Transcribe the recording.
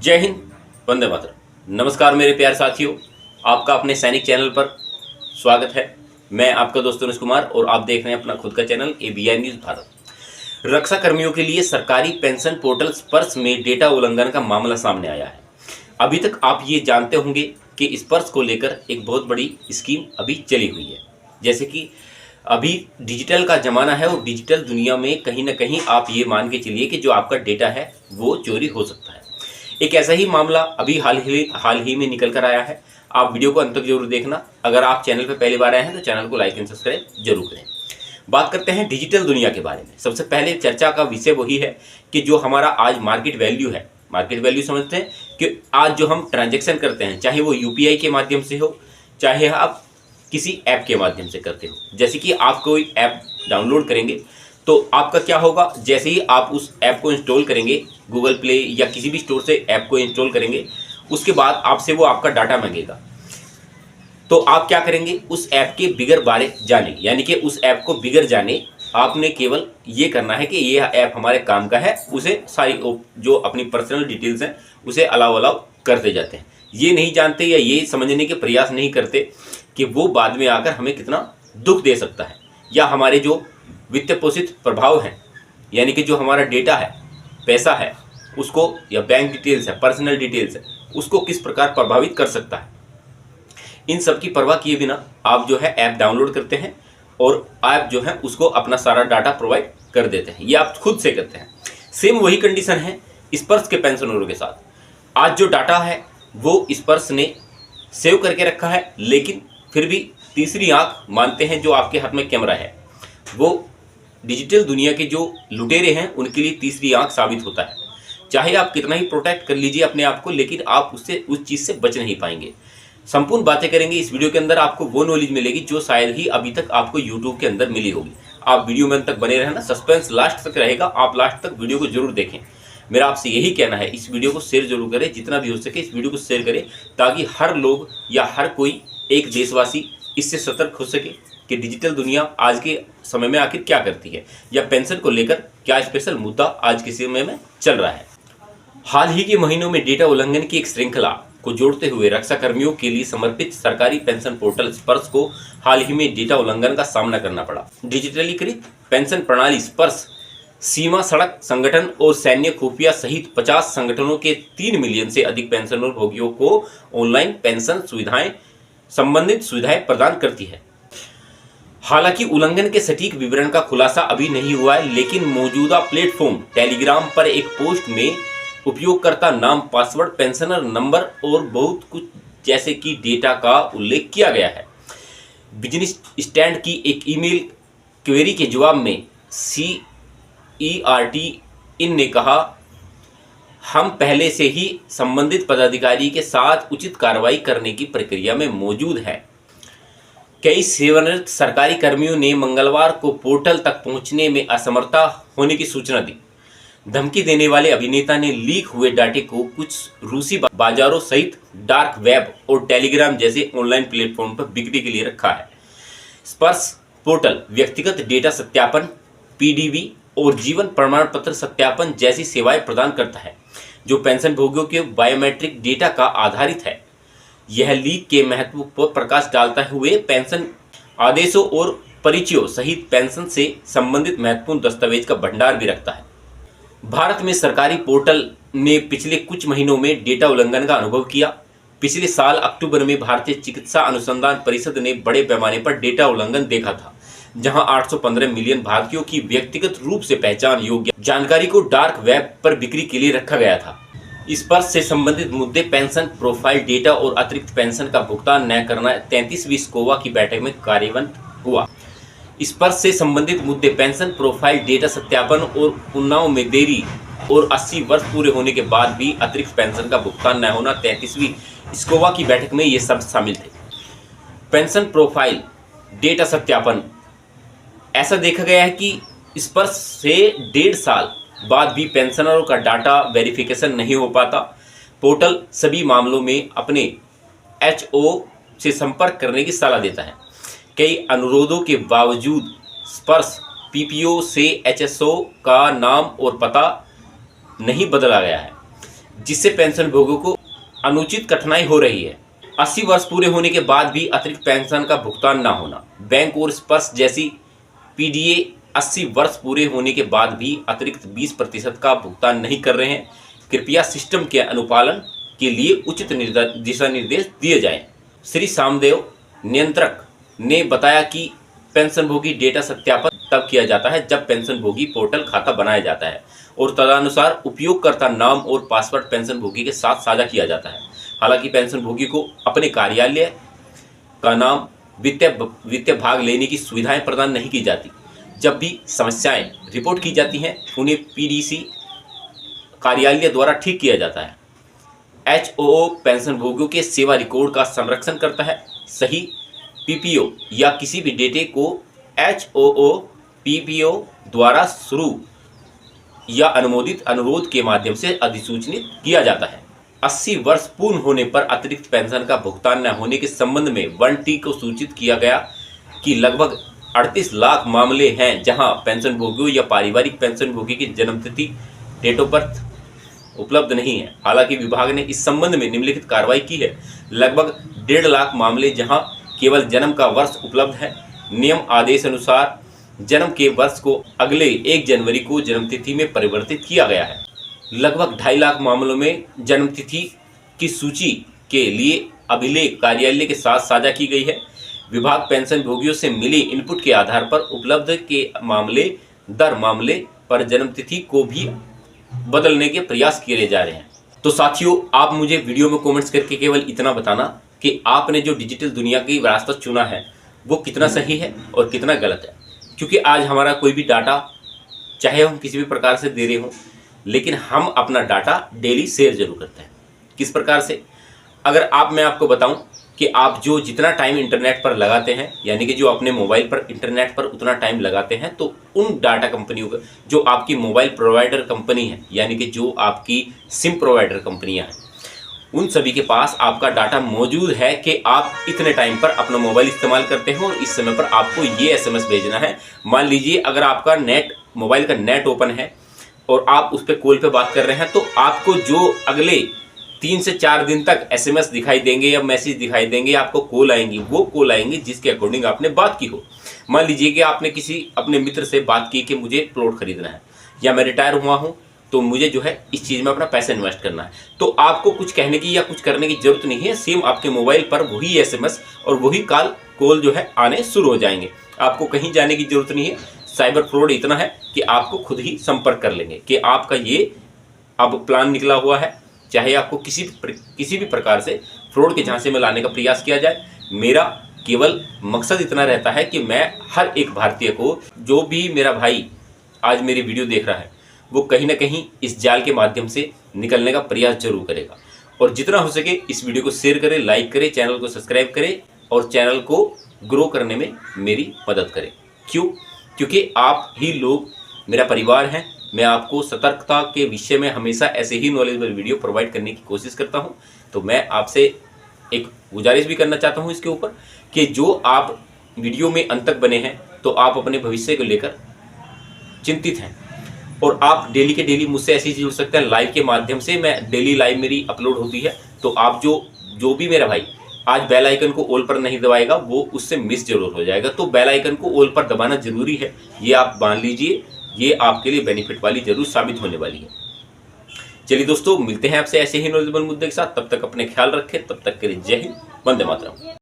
जय हिंद, वंदे मातरम। नमस्कार मेरे प्यारे साथियों, आपका अपने सैनिक चैनल पर स्वागत है। मैं आपका दोस्त अनुज कुमार और आप देख रहे हैं अपना खुद का चैनल ABI न्यूज़ भारत। रक्षा कर्मियों के लिए सरकारी पेंशन पोर्टल स्पर्श में डेटा उल्लंघन का मामला सामने आया है। अभी तक आप ये जानते होंगे कि स्पर्श को लेकर एक बहुत बड़ी स्कीम अभी चली हुई है। जैसे कि अभी डिजिटल का ज़माना है और डिजिटल दुनिया में कहीं ना कहीं आप ये मान के चलिए कि जो आपका डेटा है वो चोरी हो सकता है। एक ऐसा ही मामला अभी हाल ही में निकल कर आया है। आप वीडियो को अंत तक जरूर देखना। अगर आप चैनल पर पहली बार आए हैं तो चैनल को लाइक एंड सब्सक्राइब जरूर करें। बात करते हैं डिजिटल दुनिया के बारे में। सबसे पहले चर्चा का विषय वही है कि जो हमारा आज मार्केट वैल्यू है, मार्केट वैल्यू समझते हैं कि आज जो हम ट्रांजैक्शन करते हैं, चाहे वो UPI के माध्यम से हो, चाहे आप किसी ऐप के माध्यम से करते हो। जैसे कि आप कोई ऐप डाउनलोड करेंगे तो आपका क्या होगा, जैसे ही आप उस ऐप को इंस्टॉल करेंगे, गूगल प्ले या किसी भी स्टोर से ऐप को इंस्टॉल करेंगे, उसके बाद आपसे वो आपका डाटा मांगेगा। तो आप क्या करेंगे, उस ऐप के बिगर बारे जाने, यानी कि उस ऐप को बिगर जाने आपने केवल ये करना है कि ये ऐप हमारे काम का है, उसे सारी जो अपनी पर्सनल डिटेल्स हैं उसे अलाउ करते जाते हैं। ये नहीं जानते या ये समझने के प्रयास नहीं करते कि वो बाद में आकर हमें कितना दुख दे सकता है, या हमारे जो वित्त पोषित प्रभाव हैं, यानी कि जो हमारा डेटा है, पैसा है, उसको, या बैंक डिटेल्स है, पर्सनल डिटेल्स है, उसको किस प्रकार प्रभावित कर सकता है। इन सब की परवाह किए बिना आप जो है ऐप डाउनलोड करते हैं और ऐप जो है उसको अपना सारा डाटा प्रोवाइड कर देते हैं। ये आप खुद से करते हैं। सेम वही कंडीशन है स्पर्श के पेंशनरों के साथ। आज जो डाटा है वो स्पर्श ने सेव करके रखा है, लेकिन फिर भी तीसरी आंख मानते हैं जो आपके हाथ में कैमरा है। वो डिजिटल दुनिया के जो लुटेरे हैं उनके लिए तीसरी आंख साबित होता है। चाहे आप कितना ही प्रोटेक्ट कर लीजिए अपने आप को, लेकिन आप उससे उस चीज़ से बच नहीं पाएंगे। संपूर्ण बातें करेंगे इस वीडियो के अंदर। आपको वो नॉलेज मिलेगी जो शायद ही अभी तक आपको यूट्यूब के अंदर मिली होगी। आप वीडियो में अंत तक बने रहना, सस्पेंस लास्ट तक रहेगा। आप लास्ट तक वीडियो को जरूर देखें। मेरा आपसे यही कहना है, इस वीडियो को शेयर जरूर करें, जितना भी हो सके इस वीडियो को शेयर करें, ताकि हर लोग या हर कोई एक देशवासी इससे सतर्क हो सके कि डिजिटल दुनिया आज के समय में आखिर क्या करती है, या पेंशन को लेकर क्या स्पेशल मुद्दा आज के समय में चल रहा है। हाल ही के महीनों में डेटा उल्लंघन की एक श्रृंखला को जोड़ते हुए रक्षा कर्मियों के लिए समर्पित सरकारी पेंशन पोर्टल स्पर्श को हाल ही में डेटा उल्लंघन का सामना करना पड़ा। डिजिटलीकृत पेंशन प्रणाली स्पर्श सीमा सड़क संगठन और सैन्य खुफिया सहित 50 संगठनों के 3 मिलियन से अधिक पेंशनर भोगियों को ऑनलाइन पेंशन संबंधित सुविधाएं प्रदान करती है। हालांकि उल्लंघन के सटीक विवरण का खुलासा अभी नहीं हुआ है, लेकिन मौजूदा प्लेटफॉर्म टेलीग्राम पर एक पोस्ट में उपयोगकर्ता नाम, पासवर्ड, पेंशनर नंबर और बहुत कुछ जैसे कि डेटा का उल्लेख किया गया है। बिजनेस स्टैंड की एक ईमेल क्वेरी के जवाब में CERT इन ने कहा, हम पहले से ही संबंधित पदाधिकारी के साथ उचित कार्रवाई करने की प्रक्रिया में मौजूद है। कई सेवानिवृत्त सरकारी कर्मियों ने मंगलवार को पोर्टल तक पहुंचने में असमर्थता होने की सूचना दी। धमकी देने वाले अभिनेता ने लीक हुए डाटे को कुछ रूसी बाजारों सहित डार्क वेब और टेलीग्राम जैसे ऑनलाइन प्लेटफॉर्म पर बिक्री के लिए रखा है। स्पर्श पोर्टल व्यक्तिगत डेटा सत्यापन, PDB और जीवन प्रमाण पत्र सत्यापन जैसी सेवाएं प्रदान करता है, जो पेंशन भोगियों के बायोमेट्रिक डेटा का आधारित है। यह लीक के महत्व पर प्रकाश डालता हुए पेंशन आदेशों और परिचयों सहित पेंशन से संबंधित महत्वपूर्ण दस्तावेज का भंडार भी रखता है। भारत में सरकारी पोर्टल ने पिछले कुछ महीनों में डेटा उल्लंघन का अनुभव किया। पिछले साल अक्टूबर में भारतीय चिकित्सा अनुसंधान परिषद ने बड़े पैमाने पर डेटा उल्लंघन देखा था, जहां 815 मिलियन भारतीयों की व्यक्तिगत रूप से पहचान योग्य जानकारी को डार्क वेब पर बिक्री के लिए रखा गया था। स्पर्श से संबंधित मुद्दे, पेंशन प्रोफाइल डेटा और अतिरिक्त पेंशन का भुगतान न करना 33वीं स्कोवा की बैठक में कार्यान्वित हुआ। स्पर्श से संबंधित मुद्दे, पेंशन प्रोफाइल डेटा सत्यापन और उन्नाव में देरी और 80 वर्ष पूरे होने के बाद भी अतिरिक्त पेंशन का भुगतान न होना 33वीं स्कोवा की बैठक में ये सब शामिल थे। पेंशन प्रोफाइल डेटा सत्यापन, ऐसा देखा गया है कि स्पर्श से 1.5 साल बाद भी पेंशनरों का डाटा वेरिफिकेशन नहीं हो पाता। पोर्टल सभी मामलों में अपने HO से संपर्क करने की सलाह देता है। कई अनुरोधों के बावजूद स्पर्श PPO से HSO का नाम और पता नहीं बदला गया है। जिससे पेंशन भोगियों को अनुचित कठिनाई हो रही है। 80 वर्ष पूरे होने के बाद भी अतिरिक्त पेंशन का भुगतान न होना। बैंक और स्पर्श जैसी पीडीए 80 वर्ष पूरे होने के बाद भी अतिरिक्त 20% का भुगतान नहीं कर रहे हैं। कृपया सिस्टम के अनुपालन के लिए उचित दिशा निर्देश दिए जाएं। श्री सामदेव नियंत्रक ने बताया कि पेंशनभोगी डेटा सत्यापन तब किया जाता है जब पेंशनभोगी पोर्टल खाता बनाया जाता है और तदनुसार उपयोगकर्ता नाम और पासवर्ड पेंशनभोगी के साथ साझा किया जाता है। हालांकि पेंशनभोगी को अपने कार्यालय का नाम, वित्तीय भाग लेने की सुविधाएं प्रदान नहीं की जाती। जब भी समस्याएं रिपोर्ट की जाती हैं उन्हें पीडीसी कार्यालय द्वारा ठीक किया जाता है। एचओओ पेंशनभोगियों के सेवा रिकॉर्ड का संरक्षण करता है। सही पीपीओ या किसी भी डेटे को एचओओ पीपीओ द्वारा शुरू या अनुमोदित अनुरोध के माध्यम से अधिसूचित किया जाता है। 80 वर्ष पूर्ण होने पर अतिरिक्त पेंशन का भुगतान न होने के संबंध में 1T को सूचित किया गया कि लगभग 38 लाख मामले हैं जहां पेंशनभोगियों या पारिवारिक पेंशनभोगी की जन्मतिथि, डेट ऑफ बर्थ उपलब्ध नहीं है। हालांकि विभाग ने इस संबंध में निम्नलिखित कार्रवाई की है। लगभग 1.5 लाख मामले जहां केवल जन्म का वर्ष उपलब्ध है। नियम आदेश अनुसार जन्म के वर्ष को अगले 1 जनवरी को जन्मतिथि में परिवर्तित किया गया है। लगभग 2.5 लाख मामलों में जन्मतिथि की सूची के लिए अभिलेख कार्यालय के साथ साझा की गई है। विभाग पेंशन भोगियों से मिले इनपुट के आधार पर उपलब्ध के मामले पर जन्मतिथि को भी बदलने के प्रयास किए जा रहे हैं। तो साथियों, आप मुझे वीडियो में कमेंट्स करके केवल इतना बताना कि आपने जो डिजिटल दुनिया की रास्ता चुना है वो कितना सही है और कितना गलत है। क्योंकि आज हमारा कोई भी डाटा, चाहे हम किसी भी प्रकार से दे रहे हों, लेकिन हम अपना डाटा डेली शेयर जरूर करते हैं। किस प्रकार से? अगर मैं आपको बताऊं कि आप जो जितना टाइम इंटरनेट पर लगाते हैं, यानी कि जो अपने मोबाइल पर इंटरनेट पर उतना टाइम लगाते हैं, तो उन डाटा कंपनियों का, जो आपकी मोबाइल प्रोवाइडर कंपनी है, यानी कि जो आपकी सिम प्रोवाइडर कंपनियां हैं, उन सभी के पास आपका डाटा मौजूद है कि आप इतने टाइम पर अपना मोबाइल इस्तेमाल करते हैं और इस समय पर आपको ये SMS भेजना है। मान लीजिए अगर आपका मोबाइल का नेट ओपन है और आप उस पर कॉल पे बात कर रहे हैं, तो आपको जो अगले 3 से 4 दिन तक SMS दिखाई देंगे या मैसेज दिखाई देंगे, आपको कॉल आएंगी, वो कॉल आएंगी जिसके अकॉर्डिंग आपने बात की हो। मान लीजिए कि आपने किसी अपने मित्र से बात की कि मुझे प्लॉट खरीदना है, या मैं रिटायर हुआ हूँ तो मुझे जो है इस चीज़ में अपना पैसा इन्वेस्ट करना है, तो आपको कुछ कहने की या कुछ करने की जरूरत नहीं है। सेम आपके मोबाइल पर वही SMS और वही कॉल जो है आने शुरू हो जाएंगे। आपको कहीं जाने की जरूरत नहीं है। साइबर फ्रॉड इतना है कि आपको खुद ही संपर्क कर लेंगे कि आपका ये अब प्लान निकला हुआ है। चाहे आपको किसी भी प्रकार से फ्रॉड के झांसे में लाने का प्रयास किया जाए, मेरा केवल मकसद इतना रहता है कि मैं हर एक भारतीय को, जो भी मेरा भाई आज मेरी वीडियो देख रहा है, वो कहीं ना कहीं इस जाल के माध्यम से निकलने का प्रयास जरूर करेगा। और जितना हो सके इस वीडियो को शेयर करें, लाइक करें, चैनल को सब्सक्राइब करें और चैनल को ग्रो करने में मेरी मदद करें। क्यों? क्योंकि आप ही लोग मेरा परिवार हैं। मैं आपको सतर्कता के विषय में हमेशा ऐसे ही नॉलेजेबल वीडियो प्रोवाइड करने की कोशिश करता हूं। तो मैं आपसे एक गुजारिश भी करना चाहता हूं इसके ऊपर कि जो आप वीडियो में अंत तक बने हैं, तो आप अपने भविष्य को लेकर चिंतित हैं और आप डेली के डेली मुझसे ऐसी जुड़ सकते हैं लाइव के माध्यम से। मैं डेली लाइव मेरी अपलोड होती है, तो आप जो भी मेरा भाई आज बेल आइकन को ऑल पर नहीं दबाएगा, वो उससे मिस जरूर हो जाएगा। तो बेल आइकन को ऑल पर दबाना जरूरी है, ये आप मान लीजिए, ये आपके लिए बेनिफिट वाली जरूर साबित होने वाली है। चलिए दोस्तों, मिलते हैं आपसे ऐसे ही नॉलेजेबल मुद्दे के साथ। तब तक अपने ख्याल रखें, तब तक के लिए जय हिंद, वंदे मातरम।